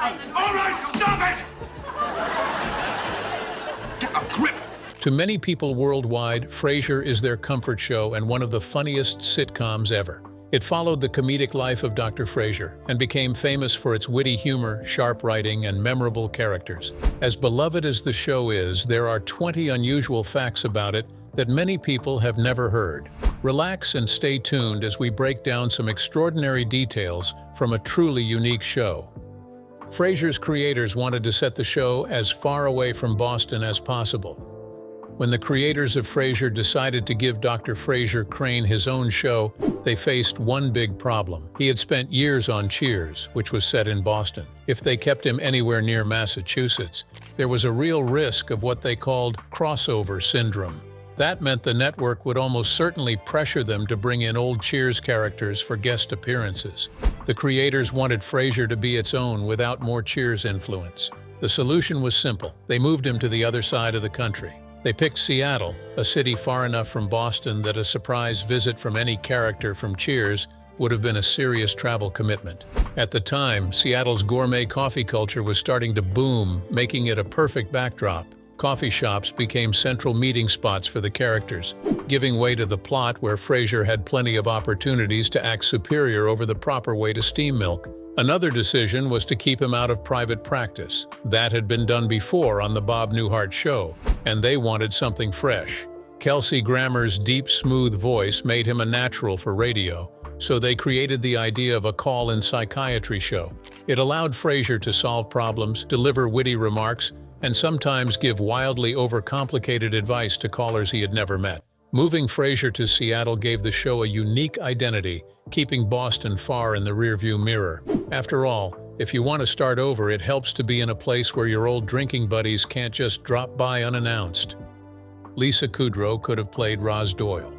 All right, stop it! Get a grip! To many people worldwide, Frasier is their comfort show and one of the funniest sitcoms ever. It followed the comedic life of Dr. Frasier and became famous for its witty humor, sharp writing, and memorable characters. As beloved as the show is, there are 20 unusual facts about it that many people have never heard. Relax and stay tuned as we break down some extraordinary details from a truly unique show. Frasier's creators wanted to set the show as far away from Boston as possible. When the creators of Frasier decided to give Dr. Frasier Crane his own show, they faced one big problem. He had spent years on Cheers, which was set in Boston. If they kept him anywhere near Massachusetts, there was a real risk of what they called crossover syndrome. That meant the network would almost certainly pressure them to bring in old Cheers characters for guest appearances. The creators wanted Frasier to be its own without more Cheers influence. The solution was simple. They moved him to the other side of the country. They picked Seattle, a city far enough from Boston that a surprise visit from any character from Cheers would have been a serious travel commitment. At the time, Seattle's gourmet coffee culture was starting to boom, making it a perfect backdrop. Coffee shops became central meeting spots for the characters, giving way to the plot where Frasier had plenty of opportunities to act superior over the proper way to steam milk. Another decision was to keep him out of private practice. That had been done before on the Bob Newhart Show, and they wanted something fresh. Kelsey Grammer's deep, smooth voice made him a natural for radio, so they created the idea of a call-in psychiatry show. It allowed Frasier to solve problems, deliver witty remarks, and sometimes give wildly overcomplicated advice to callers he had never met. Moving Frasier to Seattle gave the show a unique identity, keeping Boston far in the rearview mirror. After all, if you want to start over, it helps to be in a place where your old drinking buddies can't just drop by unannounced. Lisa Kudrow could have played Roz Doyle.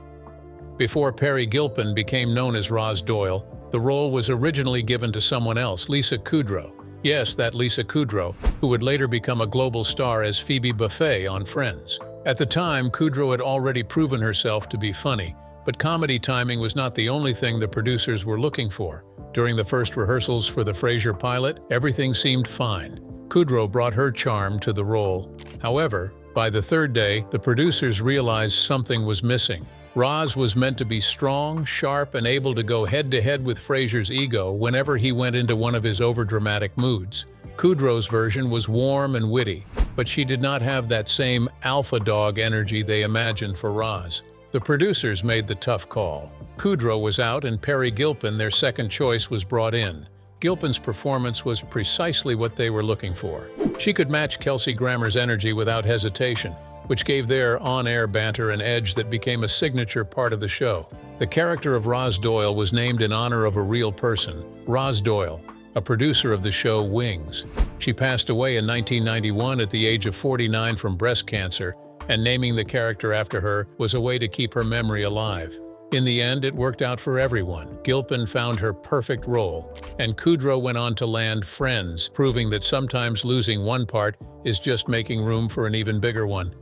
Before Perry Gilpin became known as Roz Doyle, the role was originally given to someone else, Lisa Kudrow. Yes, that Lisa Kudrow, who would later become a global star as Phoebe Buffay on Friends. At the time, Kudrow had already proven herself to be funny, but comedy timing was not the only thing the producers were looking for. During the first rehearsals for the Frasier pilot, everything seemed fine. Kudrow brought her charm to the role. However, by the third day, the producers realized something was missing. Roz was meant to be strong, sharp, and able to go head-to-head with Frasier's ego whenever he went into one of his overdramatic moods. Kudrow's version was warm and witty, but she did not have that same alpha dog energy they imagined for Roz. The producers made the tough call. Kudrow was out and Perry Gilpin, their second choice, was brought in. Gilpin's performance was precisely what they were looking for. She could match Kelsey Grammer's energy without hesitation, which gave their on-air banter an edge that became a signature part of the show. The character of Roz Doyle was named in honor of a real person, Roz Doyle, a producer of the show Wings. She passed away in 1991 at the age of 49 from breast cancer, and naming the character after her was a way to keep her memory alive. In the end, it worked out for everyone. Gilpin found her perfect role, and Kudrow went on to land Friends, proving that sometimes losing one part is just making room for an even bigger one.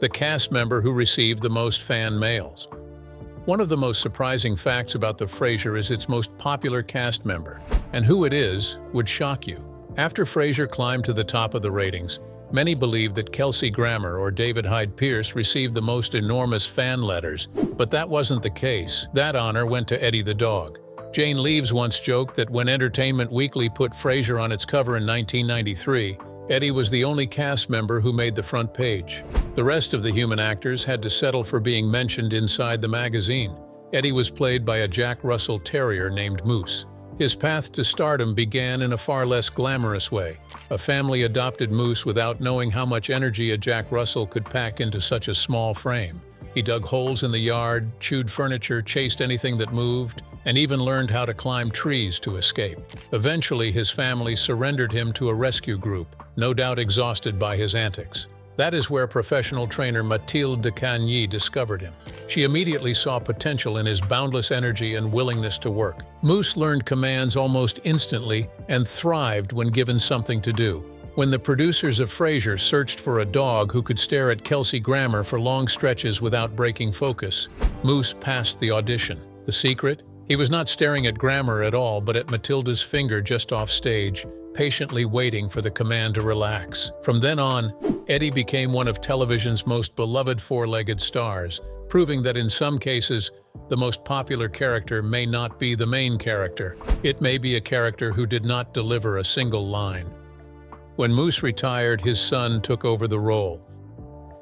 The cast member who received the most fan mails. One of the most surprising facts about the Frasier is its most popular cast member, and who it is would shock you. After Frasier climbed to the top of the ratings, many believed that Kelsey Grammer or David Hyde Pierce received the most enormous fan letters, but that wasn't the case. That honor went to Eddie the dog. Jane Leeves once joked that when Entertainment Weekly put Frasier on its cover in 1993, Eddie was the only cast member who made the front page. The rest of the human actors had to settle for being mentioned inside the magazine. Eddie was played by a Jack Russell Terrier named Moose. His path to stardom began in a far less glamorous way. A family adopted Moose without knowing how much energy a Jack Russell could pack into such a small frame. He dug holes in the yard, chewed furniture, chased anything that moved, and even learned how to climb trees to escape. Eventually, his family surrendered him to a rescue group, no doubt exhausted by his antics. That is where professional trainer Mathilde de Cagny discovered him. She immediately saw potential in his boundless energy and willingness to work. Moose learned commands almost instantly and thrived when given something to do. When the producers of Frasier searched for a dog who could stare at Kelsey Grammer for long stretches without breaking focus, Moose passed the audition. The secret? He was not staring at Grammer at all, but at Matilda's finger just off stage, patiently waiting for the command to relax. From then on, Eddie became one of television's most beloved four-legged stars, proving that in some cases, the most popular character may not be the main character. It may be a character who did not deliver a single line. When Moose retired, his son took over the role.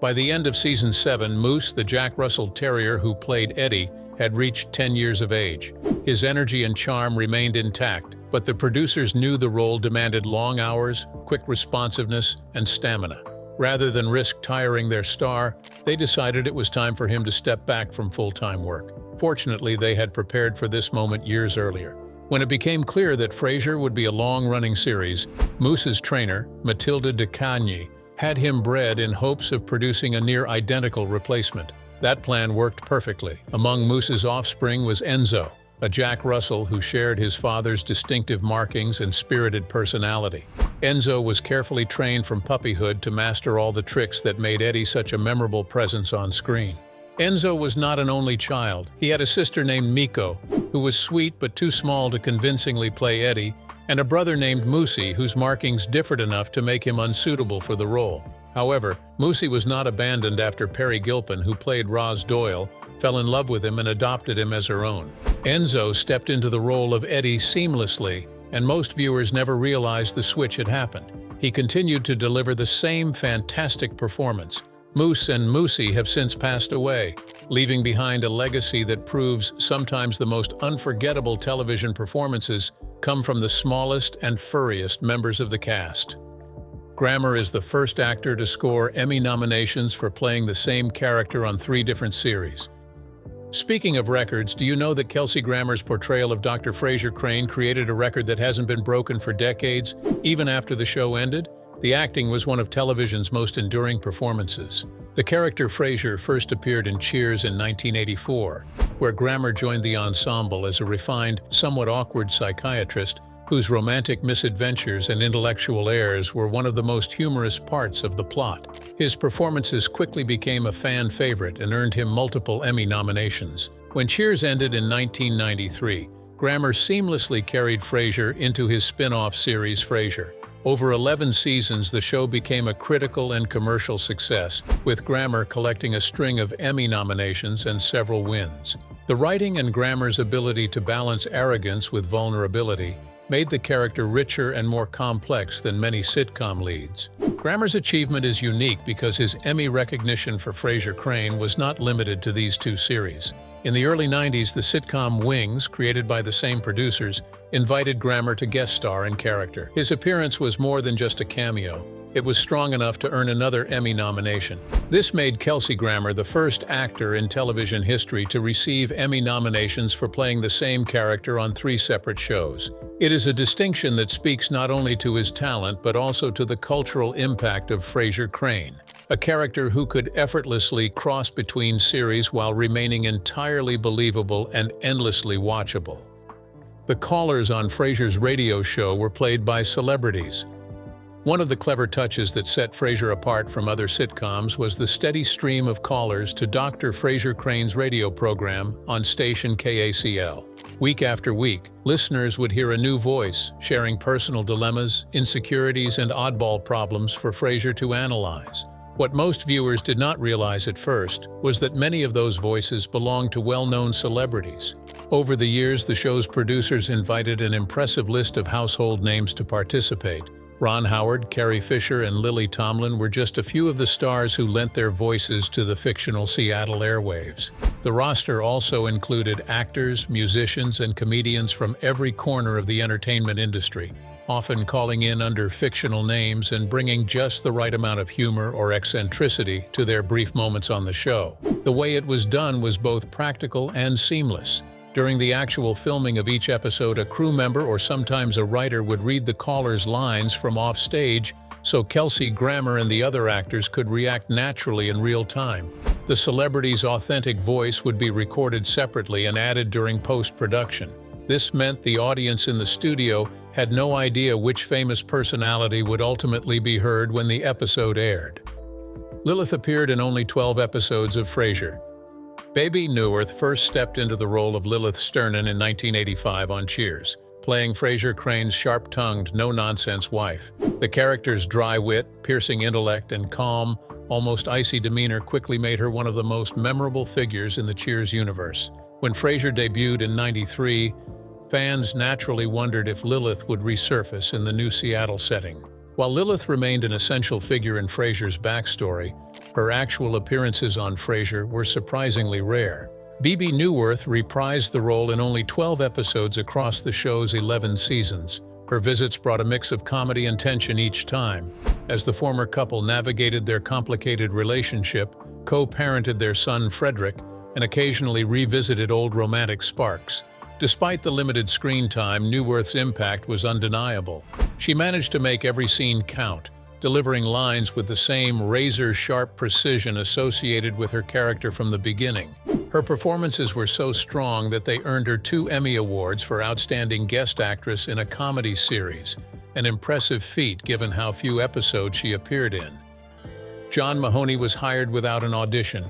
By the end of Season 7, Moose, the Jack Russell Terrier who played Eddie, had reached 10 years of age. His energy and charm remained intact, but the producers knew the role demanded long hours, quick responsiveness, and stamina. Rather than risk tiring their star, they decided it was time for him to step back from full-time work. Fortunately, they had prepared for this moment years earlier. When it became clear that Frasier would be a long-running series, Moose's trainer, Matilda de Cagny, had him bred in hopes of producing a near-identical replacement. That plan worked perfectly. Among Moose's offspring was Enzo, a Jack Russell who shared his father's distinctive markings and spirited personality. Enzo was carefully trained from puppyhood to master all the tricks that made Eddie such a memorable presence on screen. Enzo was not an only child. He had a sister named Miko, who was sweet but too small to convincingly play Eddie, and a brother named Moosey, whose markings differed enough to make him unsuitable for the role. However, Moosey was not abandoned after Perry Gilpin, who played Roz Doyle, fell in love with him and adopted him as her own. Enzo stepped into the role of Eddie seamlessly, and most viewers never realized the switch had happened. He continued to deliver the same fantastic performance. Moose and Moosey have since passed away, leaving behind a legacy that proves sometimes the most unforgettable television performances come from the smallest and furriest members of the cast. Grammer is the first actor to score Emmy nominations for playing the same character on 3 different series. Speaking of records, do you know that Kelsey Grammer's portrayal of Dr. Frasier Crane created a record that hasn't been broken for decades, even after the show ended? The acting was one of television's most enduring performances. The character Frasier first appeared in Cheers in 1984, where Grammer joined the ensemble as a refined, somewhat awkward psychiatrist whose romantic misadventures and intellectual airs were one of the most humorous parts of the plot. His performances quickly became a fan favorite and earned him multiple Emmy nominations. When Cheers ended in 1993, Grammer seamlessly carried Frasier into his spin-off series Frasier. Over 11 seasons, the show became a critical and commercial success, with Grammer collecting a string of Emmy nominations and several wins. The writing and Grammer's ability to balance arrogance with vulnerability made the character richer and more complex than many sitcom leads. Grammer's achievement is unique because his Emmy recognition for Frasier Crane was not limited to these 2 series. In the early 90s, the sitcom Wings, created by the same producers, invited Grammer to guest star in character. His appearance was more than just a cameo. It was strong enough to earn another Emmy nomination. This made Kelsey Grammer the first actor in television history to receive Emmy nominations for playing the same character on 3 separate shows. It is a distinction that speaks not only to his talent but also to the cultural impact of Frasier Crane, a character who could effortlessly cross between series while remaining entirely believable and endlessly watchable. The callers on Frasier's radio show were played by celebrities. One of the clever touches that set Frasier apart from other sitcoms was the steady stream of callers to Dr. Frasier Crane's radio program on station KACL. Week after week, listeners would hear a new voice, sharing personal dilemmas, insecurities, and oddball problems for Frasier to analyze. What most viewers did not realize at first was that many of those voices belonged to well-known celebrities. Over the years, the show's producers invited an impressive list of household names to participate. Ron Howard, Carrie Fisher, and Lily Tomlin were just a few of the stars who lent their voices to the fictional Seattle airwaves. The roster also included actors, musicians, and comedians from every corner of the entertainment industry, often calling in under fictional names and bringing just the right amount of humor or eccentricity to their brief moments on the show. The way it was done was both practical and seamless. During the actual filming of each episode, a crew member or sometimes a writer would read the caller's lines from off-stage so Kelsey Grammer and the other actors could react naturally in real time. The celebrity's authentic voice would be recorded separately and added during post-production. This meant the audience in the studio had no idea which famous personality would ultimately be heard when the episode aired. Lilith appeared in only 12 episodes of Frasier. Baby Newirth first stepped into the role of Lilith Sternin in 1985 on Cheers, playing Frasier Crane's sharp-tongued, no-nonsense wife. The character's dry wit, piercing intellect, and calm, almost icy demeanor quickly made her one of the most memorable figures in the Cheers universe. When Frasier debuted in '93, fans naturally wondered if Lilith would resurface in the new Seattle setting. While Lilith remained an essential figure in Frasier's backstory, her actual appearances on Frasier were surprisingly rare. Bebe Neuwirth reprised the role in only 12 episodes across the show's 11 seasons. Her visits brought a mix of comedy and tension each time, as the former couple navigated their complicated relationship, co-parented their son Frederick, and occasionally revisited old romantic sparks. Despite the limited screen time, Neuwirth's impact was undeniable. She managed to make every scene count, delivering lines with the same razor-sharp precision associated with her character from the beginning. Her performances were so strong that they earned her 2 Emmy Awards for Outstanding Guest Actress in a Comedy Series, an impressive feat given how few episodes she appeared in. John Mahoney was hired without an audition.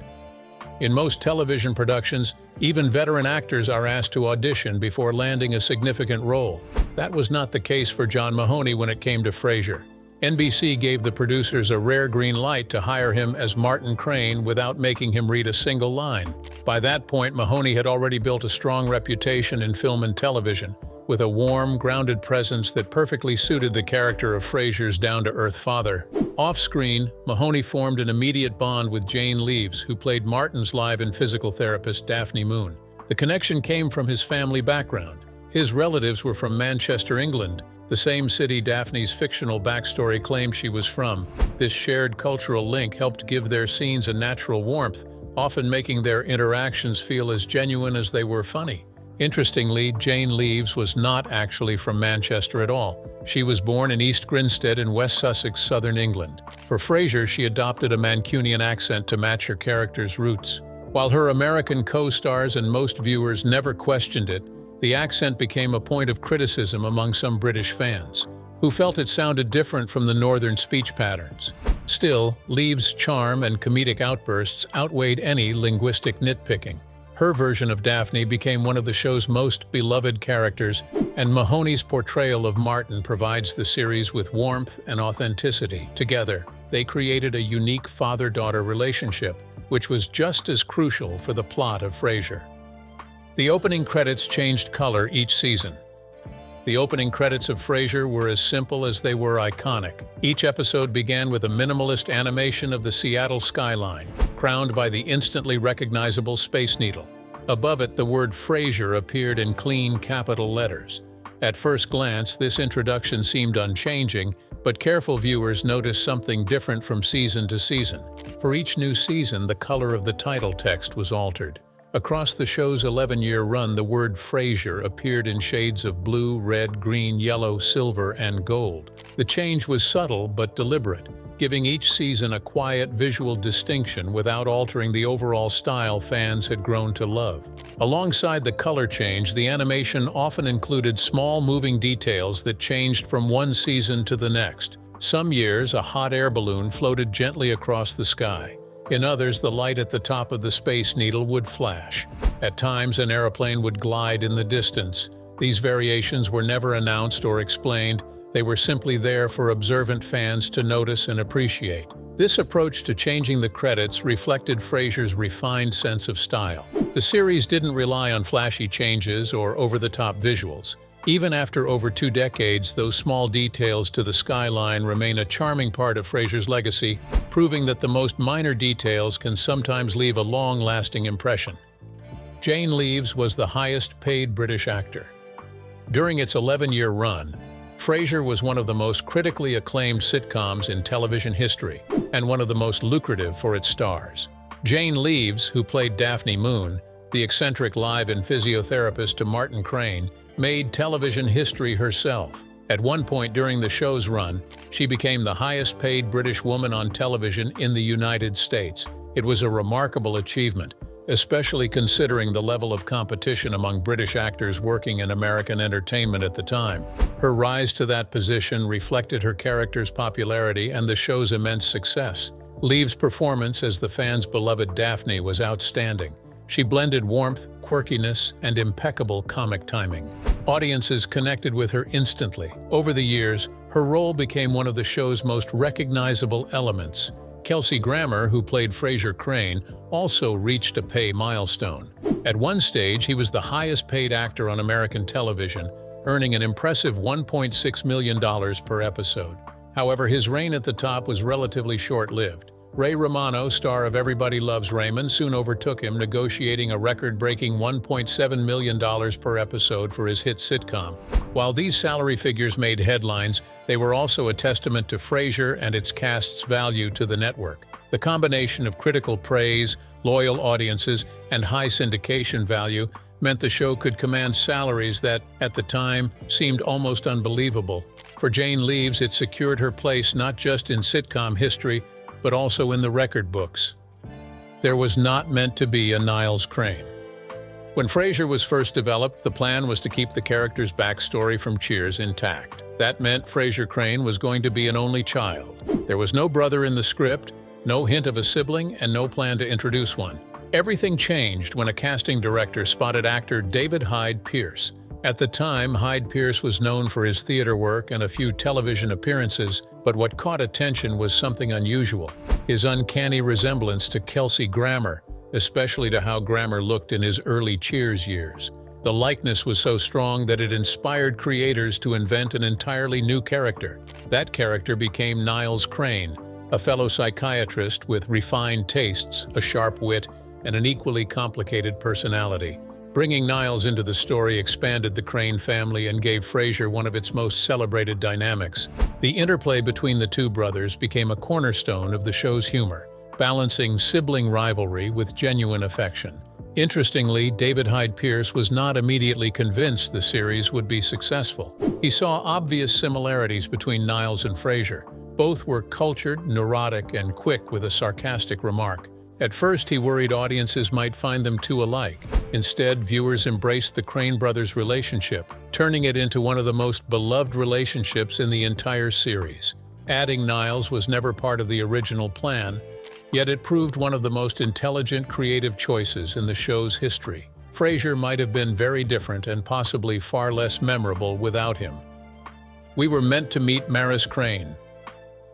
In most television productions, even veteran actors are asked to audition before landing a significant role. That was not the case for John Mahoney when it came to Frasier. NBC gave the producers a rare green light to hire him as Martin Crane without making him read a single line. By that point, Mahoney had already built a strong reputation in film and television, with a warm, grounded presence that perfectly suited the character of Frasier's down-to-earth father. Off-screen, Mahoney formed an immediate bond with Jane Leaves, who played Martin's live-in physical therapist Daphne Moon. The connection came from his family background. His relatives were from Manchester, England, the same city Daphne's fictional backstory claimed she was from. This shared cultural link helped give their scenes a natural warmth, often making their interactions feel as genuine as they were funny. Interestingly, Jane Leaves was not actually from Manchester at all. She was born in East Grinstead in West Sussex, southern England. For Frasier, she adopted a Mancunian accent to match her character's roots. While her American co-stars and most viewers never questioned it, the accent became a point of criticism among some British fans, who felt it sounded different from the northern speech patterns. Still, Leaves' charm and comedic outbursts outweighed any linguistic nitpicking. Her version of Daphne became one of the show's most beloved characters, and Mahoney's portrayal of Martin provides the series with warmth and authenticity. Together, they created a unique father-daughter relationship, which was just as crucial for the plot of Frasier. The opening credits changed color each season. The opening credits of Frasier were as simple as they were iconic. Each episode began with a minimalist animation of the Seattle skyline, crowned by the instantly recognizable Space Needle. Above it, the word Frasier appeared in clean capital letters. At first glance, this introduction seemed unchanging, but careful viewers noticed something different from season to season. For each new season, the color of the title text was altered. Across the show's 11-year run, the word Frasier appeared in shades of blue, red, green, yellow, silver, and gold. The change was subtle but deliberate, giving each season a quiet visual distinction without altering the overall style fans had grown to love. Alongside the color change, the animation often included small moving details that changed from one season to the next. Some years, a hot air balloon floated gently across the sky. In others, the light at the top of the Space Needle would flash. At times, an airplane would glide in the distance. These variations were never announced or explained. They were simply there for observant fans to notice and appreciate. This approach to changing the credits reflected Frasier's refined sense of style. The series didn't rely on flashy changes or over-the-top visuals. Even after over 2 decades, those small details to the skyline remain a charming part of Frasier's legacy, proving that the most minor details can sometimes leave a long-lasting impression. Jane Leaves was the highest-paid British actor. During its 11-year run, Frasier was one of the most critically acclaimed sitcoms in television history, and one of the most lucrative for its stars. Jane Leaves, who played Daphne Moon, the eccentric live-in physiotherapist to Martin Crane, made television history herself. At one point during the show's run, she became the highest-paid British woman on television in the United States. It was a remarkable achievement, especially considering the level of competition among British actors working in American entertainment at the time. Her rise to that position reflected her character's popularity and the show's immense success. Leaves' performance as the fans' beloved Daphne was outstanding. She blended warmth, quirkiness, and impeccable comic timing. Audiences connected with her instantly. Over the years, her role became one of the show's most recognizable elements. Kelsey Grammer, who played Frasier Crane, also reached a pay milestone. At one stage, he was the highest-paid actor on American television, earning an impressive $1.6 million per episode. However, his reign at the top was relatively short-lived. Ray Romano, star of Everybody Loves Raymond, soon overtook him, negotiating a record-breaking $1.7 million per episode for his hit sitcom. While these salary figures made headlines, they were also a testament to Frasier and its cast's value to the network. The combination of critical praise, loyal audiences, and high syndication value meant the show could command salaries that, at the time, seemed almost unbelievable. For Jane Leeves, it secured her place not just in sitcom history, but also in the record books. There was not meant to be a Niles Crane. When Frasier was first developed, the plan was to keep the character's backstory from Cheers intact. That meant Frasier Crane was going to be an only child. There was no brother in the script, no hint of a sibling, and no plan to introduce one. Everything changed when a casting director spotted actor David Hyde Pierce. At the time, Hyde Pierce was known for his theater work and a few television appearances, but what caught attention was something unusual: his uncanny resemblance to Kelsey Grammer, especially to how Grammer looked in his early Cheers years. The likeness was so strong that it inspired creators to invent an entirely new character. That character became Niles Crane, a fellow psychiatrist with refined tastes, a sharp wit, and an equally complicated personality. Bringing Niles into the story expanded the Crane family and gave Frasier one of its most celebrated dynamics. The interplay between the two brothers became a cornerstone of the show's humor, balancing sibling rivalry with genuine affection. Interestingly, David Hyde Pierce was not immediately convinced the series would be successful. He saw obvious similarities between Niles and Frasier. Both were cultured, neurotic, and quick with a sarcastic remark. At first, he worried audiences might find them too alike. Instead, viewers embraced the Crane brothers' relationship, turning it into one of the most beloved relationships in the entire series. Adding Niles was never part of the original plan, yet it proved one of the most intelligent, creative choices in the show's history. Frasier might have been very different and possibly far less memorable without him. We were meant to meet Maris Crane.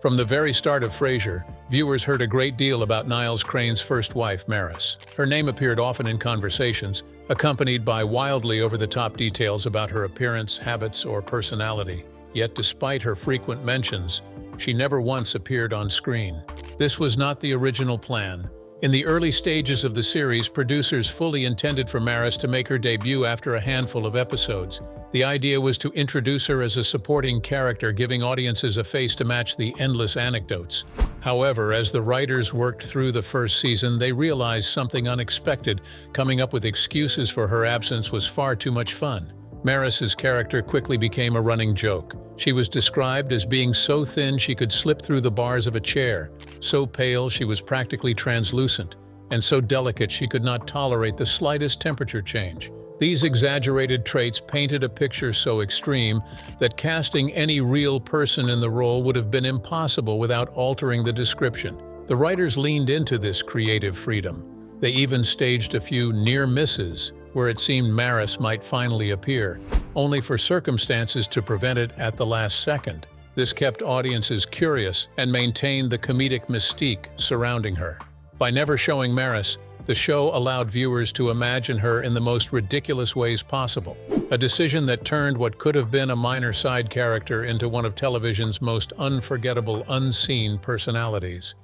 From the very start of Frasier, viewers heard a great deal about Niles Crane's first wife, Maris. Her name appeared often in conversations, accompanied by wildly over-the-top details about her appearance, habits, or personality. Yet despite her frequent mentions, she never once appeared on screen. This was not the original plan. In the early stages of the series, producers fully intended for Maris to make her debut after a handful of episodes. The idea was to introduce her as a supporting character, giving audiences a face to match the endless anecdotes. However, as the writers worked through the first season, they realized something unexpected. Coming up with excuses for her absence was far too much fun. Maris's character quickly became a running joke. She was described as being so thin she could slip through the bars of a chair, so pale she was practically translucent, and so delicate she could not tolerate the slightest temperature change. These exaggerated traits painted a picture so extreme that casting any real person in the role would have been impossible without altering the description. The writers leaned into this creative freedom. They even staged a few near misses, where it seemed Maris might finally appear, only for circumstances to prevent it at the last second. This kept audiences curious and maintained the comedic mystique surrounding her. By never showing Maris, the show allowed viewers to imagine her in the most ridiculous ways possible, a decision that turned what could have been a minor side character into one of television's most unforgettable, unseen personalities.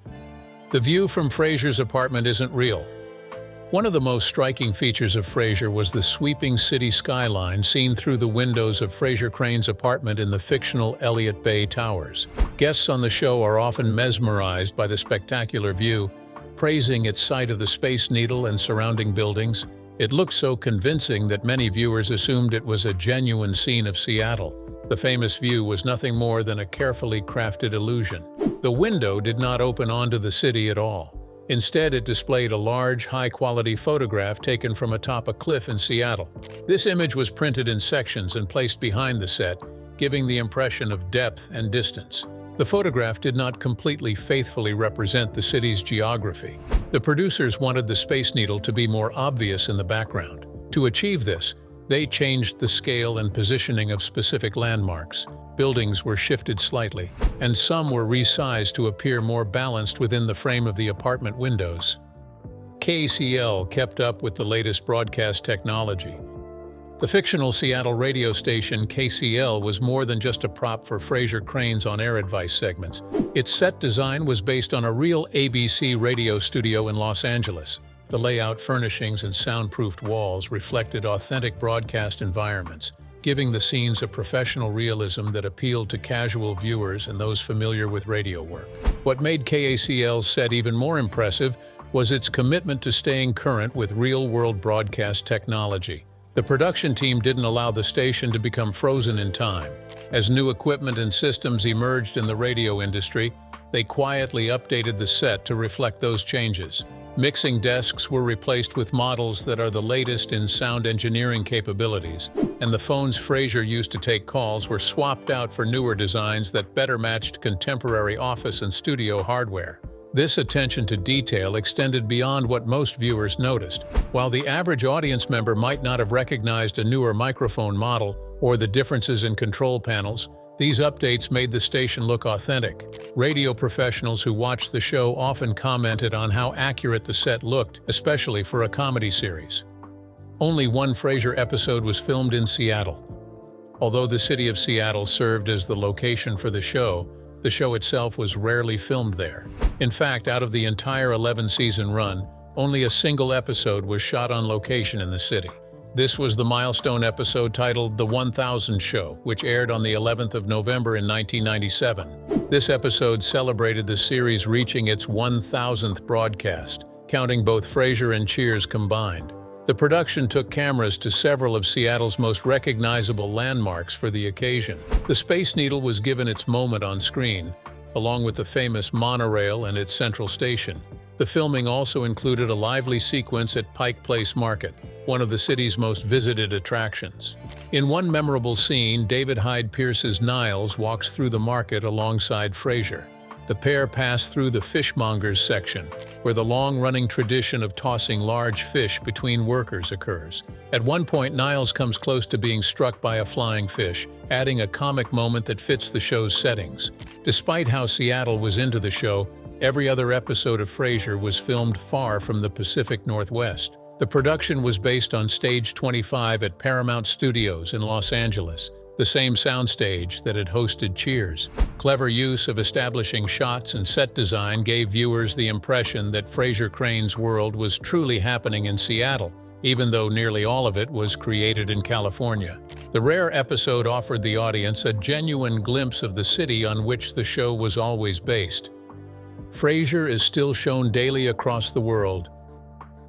The view from Frasier's apartment isn't real. One of the most striking features of Frasier was the sweeping city skyline seen through the windows of Frasier Crane's apartment in the fictional Elliott Bay Towers. Guests on the show are often mesmerized by the spectacular view, praising its sight of the Space Needle and surrounding buildings. It looked so convincing that many viewers assumed it was a genuine scene of Seattle. The famous view was nothing more than a carefully crafted illusion. The window did not open onto the city at all. Instead, it displayed a large, high-quality photograph taken from atop a cliff in Seattle. This image was printed in sections and placed behind the set, giving the impression of depth and distance. The photograph did not completely faithfully represent the city's geography. The producers wanted the Space Needle to be more obvious in the background. To achieve this, they changed the scale and positioning of specific landmarks. Buildings were shifted slightly, and some were resized to appear more balanced within the frame of the apartment windows. KACL kept up with the latest broadcast technology. The fictional Seattle radio station KCL was more than just a prop for Frasier Crane's on-air advice segments. Its set design was based on a real ABC radio studio in Los Angeles. The layout, furnishings, and soundproofed walls reflected authentic broadcast environments, giving the scenes a professional realism that appealed to casual viewers and those familiar with radio work. What made KACL's set even more impressive was its commitment to staying current with real-world broadcast technology. The production team didn't allow the station to become frozen in time. As new equipment and systems emerged in the radio industry, they quietly updated the set to reflect those changes. Mixing desks were replaced with models that are the latest in sound engineering capabilities, and the phones Frasier used to take calls were swapped out for newer designs that better matched contemporary office and studio hardware. This attention to detail extended beyond what most viewers noticed. While the average audience member might not have recognized a newer microphone model or the differences in control panels, these updates made the station look authentic. Radio professionals who watched the show often commented on how accurate the set looked, especially for a comedy series. Only one Frasier episode was filmed in Seattle. Although the city of Seattle served as the location for the show itself was rarely filmed there. In fact, out of the entire 11-season run, only a single episode was shot on location in the city. This was the milestone episode titled The 1000 Show, which aired on the 11th of November in 1997. This episode celebrated the series reaching its 1000th broadcast, counting both Frasier and Cheers combined. The production took cameras to several of Seattle's most recognizable landmarks for the occasion. The Space Needle was given its moment on screen, along with the famous monorail and its central station. The filming also included a lively sequence at Pike Place Market, one of the city's most visited attractions. In one memorable scene, David Hyde Pierce's Niles walks through the market alongside Frasier. The pair pass through the fishmongers section, where the long-running tradition of tossing large fish between workers occurs. At one point, Niles comes close to being struck by a flying fish, adding a comic moment that fits the show's settings. Despite how Seattle was into the show, every other episode of Frasier was filmed far from the Pacific Northwest. The production was based on Stage 25 at Paramount Studios in Los Angeles, the same soundstage that had hosted Cheers. Clever use of establishing shots and set design gave viewers the impression that Frasier Crane's world was truly happening in Seattle, even though nearly all of it was created in California. The rare episode offered the audience a genuine glimpse of the city on which the show was always based. Frasier is still shown daily across the world.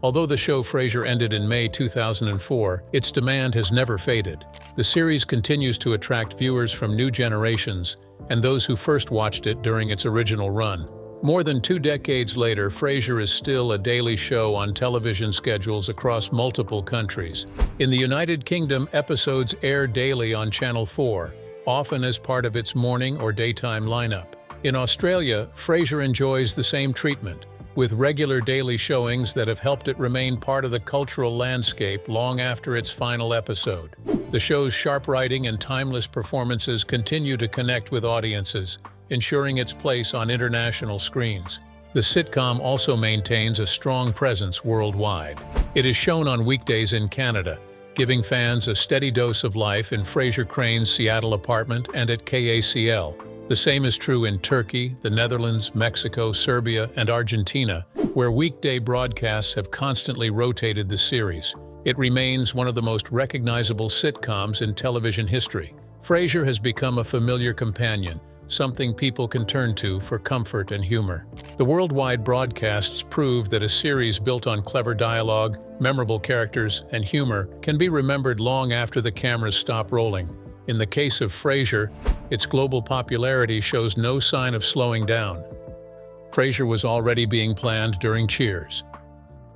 Although the show Frasier ended in May 2004, its demand has never faded. The series continues to attract viewers from new generations and those who first watched it during its original run. More than 2 decades later, Frasier is still a daily show on television schedules across multiple countries. In the United Kingdom, episodes air daily on Channel 4, often as part of its morning or daytime lineup. In Australia, Frasier enjoys the same treatment, with regular daily showings that have helped it remain part of the cultural landscape long after its final episode. The show's sharp writing and timeless performances continue to connect with audiences, ensuring its place on international screens. The sitcom also maintains a strong presence worldwide. It is shown on weekdays in Canada, giving fans a steady dose of life in Frasier Crane's Seattle apartment and at KACL. The same is true in Turkey, the Netherlands, Mexico, Serbia, and Argentina, where weekday broadcasts have constantly rotated the series. It remains one of the most recognizable sitcoms in television history. Frasier has become a familiar companion, something people can turn to for comfort and humor. The worldwide broadcasts prove that a series built on clever dialogue, memorable characters, and humor can be remembered long after the cameras stop rolling. In the case of Frasier, its global popularity shows no sign of slowing down. Frasier was already being planned during Cheers.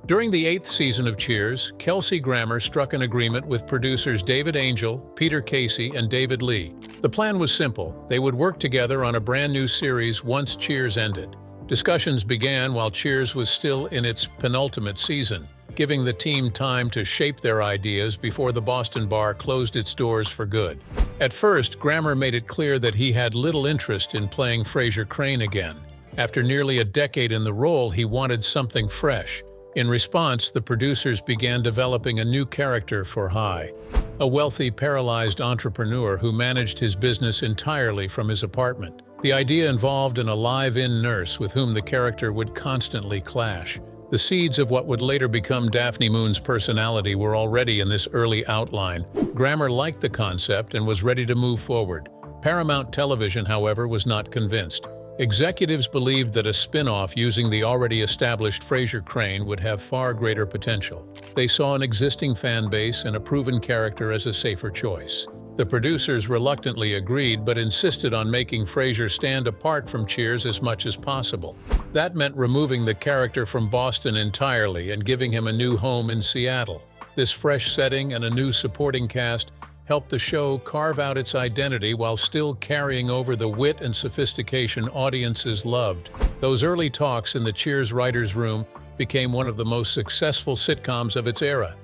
During the 8th season of Cheers, Kelsey Grammer struck an agreement with producers David Angel, Peter Casey, and David Lee. The plan was simple. They would work together on a brand new series once Cheers ended. Discussions began while Cheers was still in its penultimate season, giving the team time to shape their ideas before the Boston bar closed its doors for good. At first, Grammer made it clear that he had little interest in playing Frasier Crane again. After nearly a decade in the role, he wanted something fresh. In response, the producers began developing a new character for High, a wealthy, paralyzed entrepreneur who managed his business entirely from his apartment. The idea involved an live-in nurse with whom the character would constantly clash. The seeds of what would later become Daphne Moon's personality were already in this early outline. Grammer liked the concept and was ready to move forward. Paramount Television, however, was not convinced. Executives believed that a spin-off using the already established Frasier Crane would have far greater potential. They saw an existing fan base and a proven character as a safer choice. The producers reluctantly agreed but insisted on making Frasier stand apart from Cheers as much as possible. That meant removing the character from Boston entirely and giving him a new home in Seattle. This fresh setting and a new supporting cast helped the show carve out its identity while still carrying over the wit and sophistication audiences loved. Those early talks in the Cheers writers' room became one of the most successful sitcoms of its era.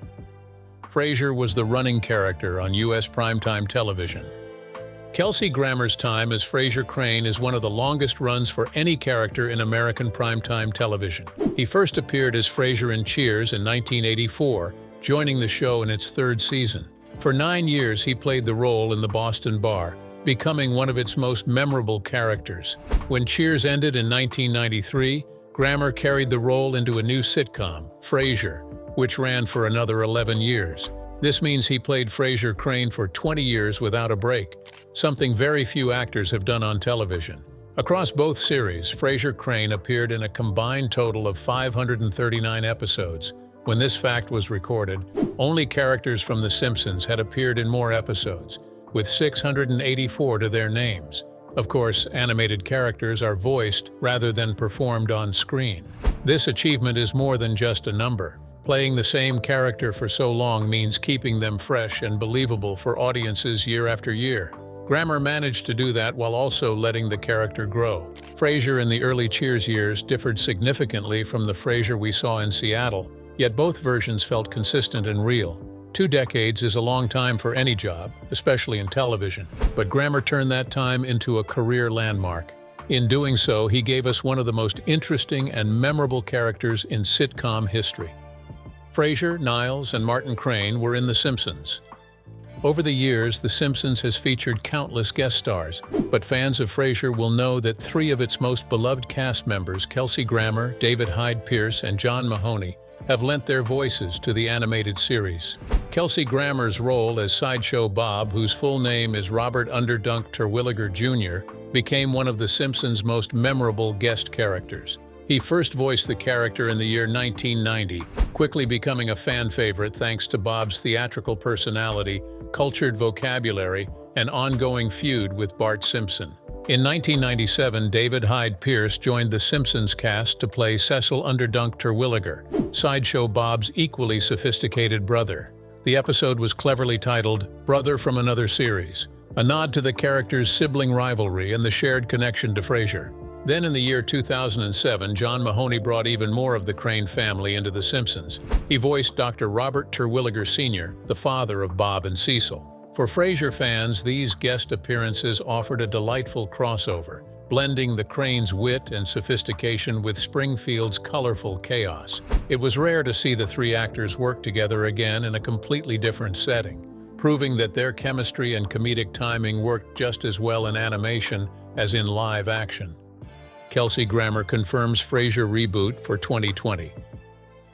Frasier was the running character on U.S. primetime television. Kelsey Grammer's time as Frasier Crane is one of the longest runs for any character in American primetime television. He first appeared as Frasier in Cheers in 1984, joining the show in its third season. For 9 years, he played the role in the Boston bar, becoming one of its most memorable characters. When Cheers ended in 1993, Grammer carried the role into a new sitcom, Frasier, which ran for another 11 years. This means he played Frasier Crane for 20 years without a break, something very few actors have done on television. Across both series, Frasier Crane appeared in a combined total of 539 episodes. When this fact was recorded, only characters from The Simpsons had appeared in more episodes, with 684 to their names. Of course, animated characters are voiced rather than performed on screen. This achievement is more than just a number. Playing the same character for so long means keeping them fresh and believable for audiences year after year. Grammer managed to do that while also letting the character grow. Frasier in the early Cheers years differed significantly from the Frasier we saw in Seattle, yet both versions felt consistent and real. 2 decades is a long time for any job, especially in television, but Grammer turned that time into a career landmark. In doing so, he gave us one of the most interesting and memorable characters in sitcom history. Frasier, Niles, and Martin Crane were in The Simpsons. Over the years, The Simpsons has featured countless guest stars, but fans of Frasier will know that 3 of its most beloved cast members, Kelsey Grammer, David Hyde Pierce, and John Mahoney, have lent their voices to the animated series. Kelsey Grammer's role as Sideshow Bob, whose full name is Robert Underdunk Terwilliger Jr., became one of The Simpsons' most memorable guest characters. He first voiced the character in the year 1990, quickly becoming a fan favorite thanks to Bob's theatrical personality, cultured vocabulary, and ongoing feud with Bart Simpson. In 1997, David Hyde Pierce joined The Simpsons cast to play Cecil Underdunk Terwilliger, Sideshow Bob's equally sophisticated brother. The episode was cleverly titled Brother from Another Series, a nod to the character's sibling rivalry and the shared connection to Frasier. Then in the year 2007, John Mahoney brought even more of the Crane family into The Simpsons. He voiced Dr. Robert Terwilliger Sr., the father of Bob and Cecil. For Frasier fans, these guest appearances offered a delightful crossover, blending the Crane's wit and sophistication with Springfield's colorful chaos. It was rare to see the 3 actors work together again in a completely different setting, proving that their chemistry and comedic timing worked just as well in animation as in live action. Kelsey Grammer confirms Frasier reboot for 2020.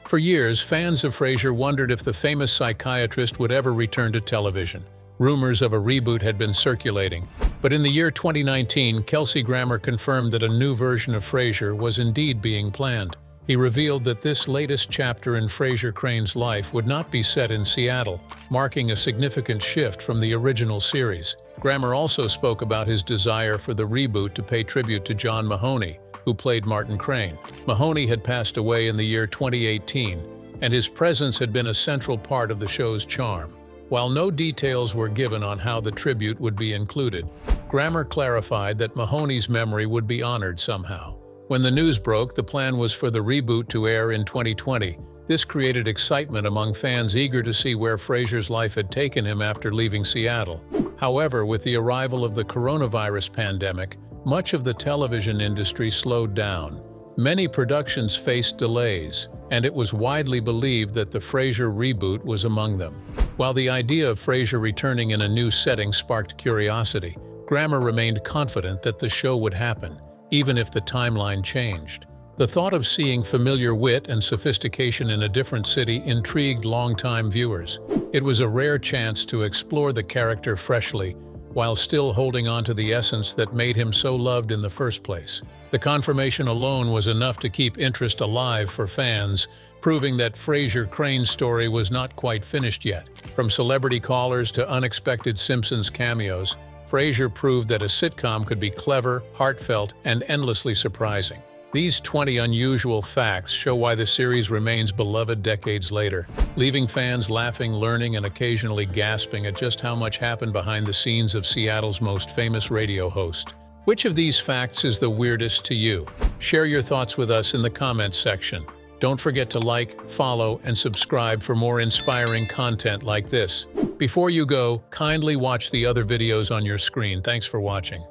For years, fans of Frasier wondered if the famous psychiatrist would ever return to television. Rumors of a reboot had been circulating, but in the year 2019, Kelsey Grammer confirmed that a new version of Frasier was indeed being planned. He revealed that this latest chapter in Frasier Crane's life would not be set in Seattle, marking a significant shift from the original series. Grammer also spoke about his desire for the reboot to pay tribute to John Mahoney, who played Martin Crane. Mahoney had passed away in the year 2018, and his presence had been a central part of the show's charm. While no details were given on how the tribute would be included, Grammer clarified that Mahoney's memory would be honored somehow. When the news broke, the plan was for the reboot to air in 2020. This created excitement among fans eager to see where Frasier's life had taken him after leaving Seattle. However, with the arrival of the coronavirus pandemic, much of the television industry slowed down. Many productions faced delays, and it was widely believed that the Frasier reboot was among them. While the idea of Frasier returning in a new setting sparked curiosity, Grammer remained confident that the show would happen, even if the timeline changed. The thought of seeing familiar wit and sophistication in a different city intrigued longtime viewers. It was a rare chance to explore the character freshly, while still holding on to the essence that made him so loved in the first place. The confirmation alone was enough to keep interest alive for fans, proving that Frasier Crane's story was not quite finished yet. From celebrity callers to unexpected Simpsons cameos, Frasier proved that a sitcom could be clever, heartfelt, and endlessly surprising. These 20 unusual facts show why the series remains beloved decades later, leaving fans laughing, learning, and occasionally gasping at just how much happened behind the scenes of Seattle's most famous radio host. Which of these facts is the weirdest to you? Share your thoughts with us in the comments section. Don't forget to like, follow, and subscribe for more inspiring content like this. Before you go, kindly watch the other videos on your screen. Thanks for watching.